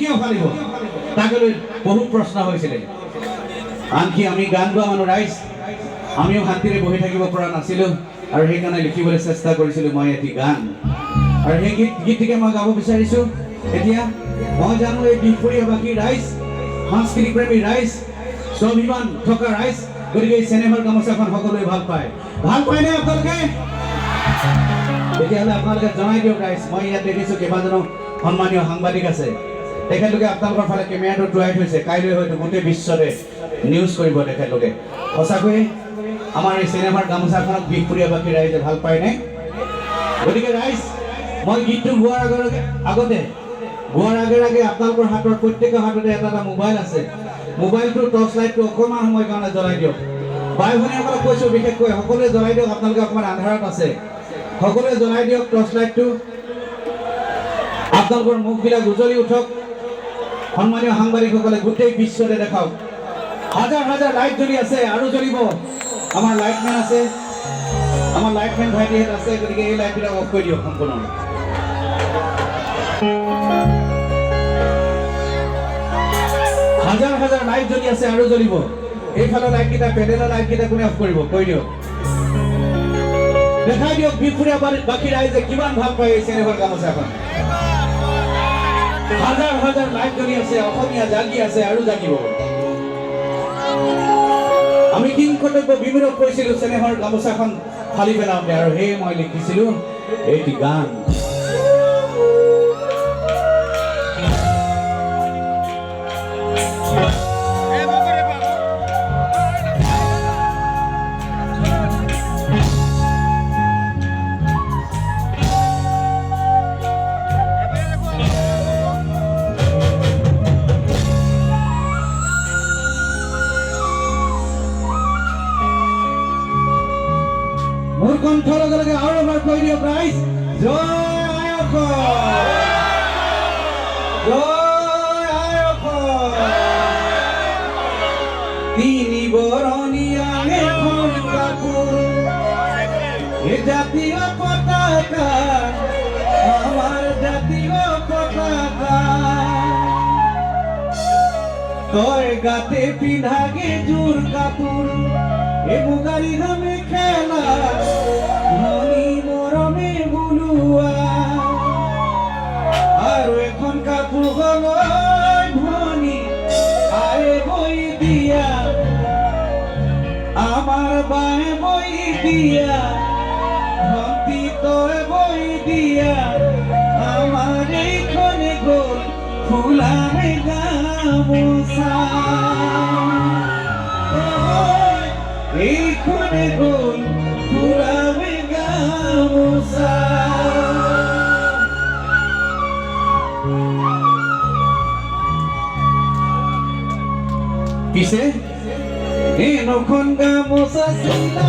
কিয় ফালিব তাকে লৈ বহু প্ৰশ্ন হৈছিলে আনকি আমি গান গোৱা মানুহ ৰাইজ আমিও শান্তিৰে বহি থাকিব পৰা নাছিলোঁ আৰু সেইকাৰণে লিখিবলৈ চেষ্টা কৰিছিলোঁ মই এটি গান আৰু সেই গীতটিকে মই গাব বিচাৰিছোঁ এতিয়া মই জানো এই বিহপুৰীয়াবাসী ৰাইজ সাংস্কৃতিক প্ৰেমী ৰাইজ স্বাভিমান থকা ৰাইজ গতিকে এই চেনেহৰ গামোচাখন সকলোৱে ভাল পায়নে আপোনালোকে তেতিয়াহ'লে আপোনালোকে জনাই দিয়ক ৰাইজ মই ইয়াত দেখিছোঁ কেইবাজনো সন্মানীয় সাংবাদিক আছে তেখেতলোকে আপোনালোকৰ ফালে কেমেৰাটো টুৱাই থৈছে কাইলৈ হয়তো গোটেই বিশ্বতে নিউজ কৰিব তেখেতলোকে সঁচাকৈয়ে আমাৰ এই চিনেমাৰ গামোচাখনক বিহপুৰীয়াবাসী ৰাইজে ভাল পায়নে গতিকে ৰাইজ মই গীতটো গোৱাৰ আগতে আপোনালোকৰ হাতৰ প্ৰত্যেকৰ হাততে এটা মোবাইল আছে মোবাইলটোৰ টৰ্চ লাইটটো অকণমান সময় কাৰণে জ্বলাই দিয়ক বাই ভনীসকলক কৈছোঁ বিশেষকৈ সকলোৱে জ্বলাই দিয়ক আপোনালোকে অকণমান আন্ধাৰত আছে সকলোৱে জ্বলাই দিয়ক টৰ্চ লাইটটো আপোনালোকৰ মুখবিলাক উজ্বলি উঠক সন্মানীয় সাংবাদিকসকলে গোটেই বিশ্বতে দেখাওক হাজাৰ হাজাৰ লাইট জ্বলি আছে আৰু জ্বলিব আমাৰ লাইটমেন আছে আমাৰ লাইটমেন ভাইটিহেঁত আছে গতিকে এই লাইটবিলাক অফ কৰি দিয়ক সম্পূৰ্ণ হাজাৰ হাজাৰ লাইট জ্বলি আছে আৰু জ্বলিব এইফালৰ লাইটকেইটা পেডেলৰ লাইটকেইটা কোনে অফ কৰিব কৈ দিয়ক দেখাই দিয়ক বিহপুৰীয়াবাসী ৰাইজে কিমান ভাল পায় এই চেনেহৰ গামোচাখন হাজাৰ হাজাৰ লাইট জ্বলি আছে অসমীয়া জাগি আছে আৰু জাগিব আমি কিং কৰ্তব্য বিমূৰত কৈছিলোঁ চেনেহৰ গামোচাখন ফালি পেলাওঁতে আৰু সেয়ে মই লিখিছিলোঁ এটি গান মোৰ কণ্ঠৰ লগে লগে আৰু এবাৰ কৈ দিয়ক ৰাইজ জয় আয়ক তিনি বৰণীয়া এখন কাপোৰ এ জাতীয় পতাকা আমাৰ জাতীয় পতাকা তই গাতে পিন্ধাগে জোৰ কাপোৰ এ মুগাৰী নামে খেলা ধনী মৰমে বুলোৱা আৰু এখন কাপোৰ গলৈ ভনী আয়ে বৈ দিয়া আমাৰ বায়ে বৈ দিয়া ভন্তি তই বৈ দিয়া আমাৰ এইখনে গ'ল ফুলামে গামোচা এইখনে গ'ল ফুলামে গামোচা পিছে এই নখন গামোচা চিলা